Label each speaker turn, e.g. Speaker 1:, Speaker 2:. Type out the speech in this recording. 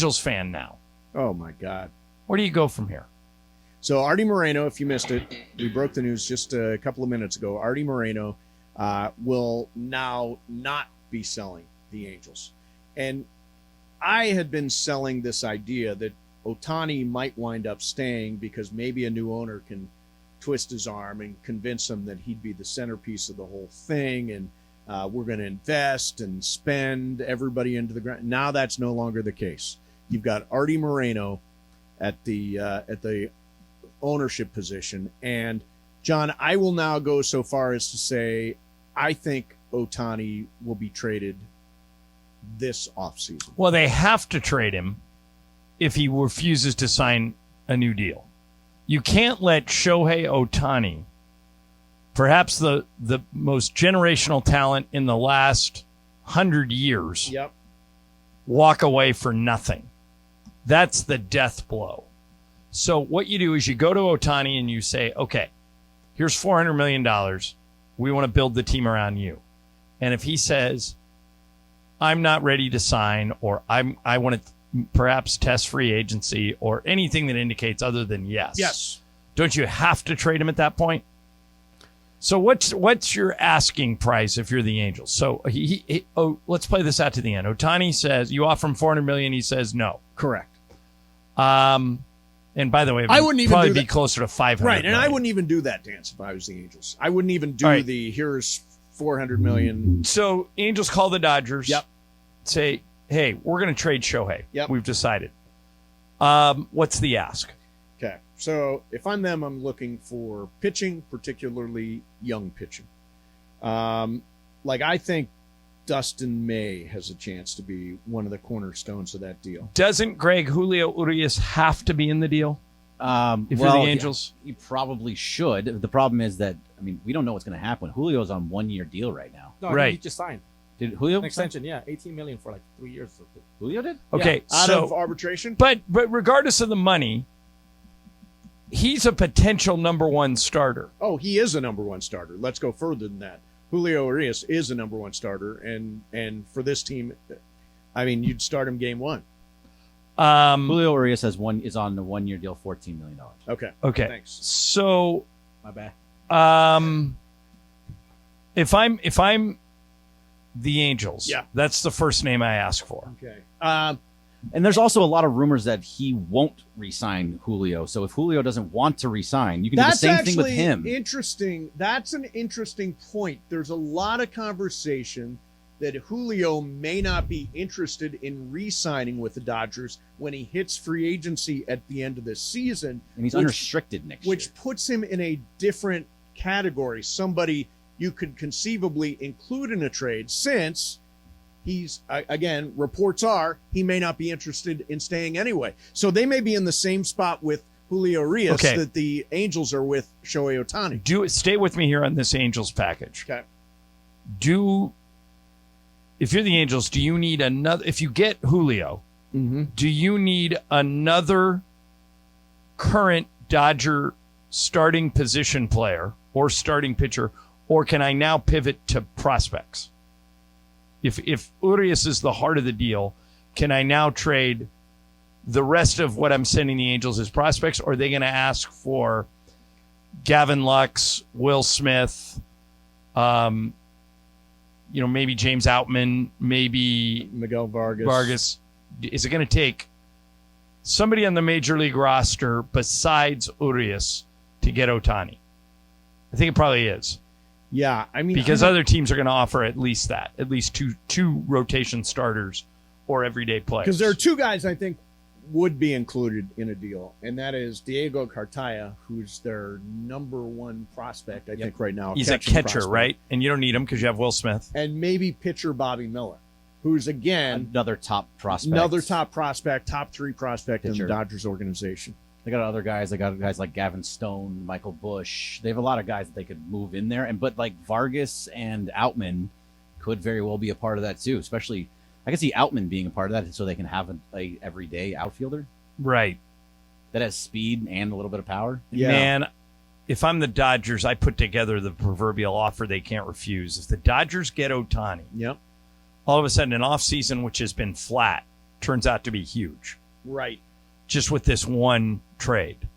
Speaker 1: Angels fan now.
Speaker 2: Oh, my God.
Speaker 1: Where do you go from here?
Speaker 2: So Arte Moreno, if you missed it, we broke the news just a couple of minutes ago. Arte Moreno will now not be selling the Angels. And I had been selling this idea that Ohtani might wind up staying because maybe a new owner can twist his arm and convince him that he'd be the centerpiece of the whole thing, and we're going to invest and spend everybody into the ground. Now that's no longer the case. You've got Arte Moreno at the ownership position, and John, I will now go so far as to say I think Ohtani will be traded this offseason.
Speaker 1: Well, they have to trade him if he refuses to sign a new deal. You can't let Shohei Ohtani, perhaps the most generational talent in the last 100 years,
Speaker 2: Yep.
Speaker 1: walk away for nothing. That's the death blow. So what you do is you go to Ohtani and you say, okay, here's $400 million. We want to build the team around you. And if he says, I'm not ready to sign, or I want to perhaps test free agency, or anything that indicates other than yes.
Speaker 2: Yes.
Speaker 1: Don't you have to trade him at that point? So what's your asking price if you're the Angels? So let's play this out to the end. Ohtani says, you offer him $400 million. He says no.
Speaker 2: Correct.
Speaker 1: And by the way,
Speaker 2: I wouldn't even
Speaker 1: probably
Speaker 2: do
Speaker 1: be closer to 500.
Speaker 2: Right, and I wouldn't even do that dance if I was the Angels. I wouldn't even do the here's $400 million.
Speaker 1: So Angels call the Dodgers.
Speaker 2: Yep.
Speaker 1: Say, hey, we're going to trade Shohei.
Speaker 2: Yep.
Speaker 1: We've decided. What's the ask?
Speaker 2: Okay, so if I'm them, I'm looking for pitching, particularly young pitching. I think Dustin May has a chance to be one of the cornerstones of that deal.
Speaker 1: Doesn't Julio Urias have to be in the deal? If you're the Angels?
Speaker 3: He probably should. The problem is that, we don't know what's going to happen. Julio's on 1-year deal right now.
Speaker 4: No,
Speaker 1: right.
Speaker 4: He just signed.
Speaker 3: Did Julio?
Speaker 4: An extension, yeah. $18 million for 3 years.
Speaker 3: Julio did?
Speaker 1: Okay.
Speaker 2: Out
Speaker 1: so,
Speaker 2: of arbitration?
Speaker 1: But regardless of the money, he's a potential number one starter.
Speaker 2: Oh, he is a number one starter. Let's go further than that. Julio Urias is a number one starter, and for this team, you'd start him game one.
Speaker 3: Julio Urias is on the 1-year deal, $14 million.
Speaker 2: Okay.
Speaker 1: Thanks. So,
Speaker 3: my bad.
Speaker 1: If I'm the Angels, that's the first name I ask for.
Speaker 2: Okay.
Speaker 3: And there's also a lot of rumors that he won't re-sign Julio. So if Julio doesn't want to re-sign, you can do the same thing with him.
Speaker 2: Interesting. That's an interesting point. There's a lot of conversation that Julio may not be interested in re-signing with the Dodgers when he hits free agency at the end of the season.
Speaker 3: And he's unrestricted next year.
Speaker 2: Which puts him in a different category. Somebody you could conceivably include in a trade, since he's, again, reports are he may not be interested in staying anyway. So they may be in the same spot with Julio Urias that the Angels are with Shohei Ohtani.
Speaker 1: Stay with me here on this Angels package.
Speaker 2: Okay.
Speaker 1: If you're the Angels, do you need another? If you get Julio, do you need another current Dodger starting position player or starting pitcher, or can I now pivot to prospects? If Urias is the heart of the deal, can I now trade the rest of what I'm sending the Angels as prospects, or are they going to ask for Gavin Lux, Will Smith, maybe James Outman, maybe
Speaker 2: Miguel Vargas?
Speaker 1: Is it going to take somebody on the major league roster besides Urias to get Ohtani? I think it probably is.
Speaker 2: Yeah,
Speaker 1: because other teams are going to offer at least two rotation starters or everyday players.
Speaker 2: Because there are two guys I think would be included in a deal, and that is Diego Cartaya, who's their number one prospect, I think, right now.
Speaker 1: He's a catcher, prospect. Right? And you don't need him because you have Will Smith.
Speaker 2: And maybe pitcher Bobby Miller, who's, again,
Speaker 3: another top prospect,
Speaker 2: top 3 prospect pitcher in the Dodgers organization.
Speaker 3: They got other guys. They got guys like Gavin Stone, Michael Bush. They have a lot of guys that they could move in there. But Vargas and Outman could very well be a part of that too. Especially, I can see Outman being a part of that, so they can have a everyday outfielder,
Speaker 1: right?
Speaker 3: That has speed and a little bit of power.
Speaker 1: Yeah. Man, if I'm the Dodgers, I put together the proverbial offer they can't refuse. If the Dodgers get Ohtani,
Speaker 2: yep,
Speaker 1: all of a sudden an offseason which has been flat, turns out to be huge
Speaker 2: Right.
Speaker 1: just with this one trade.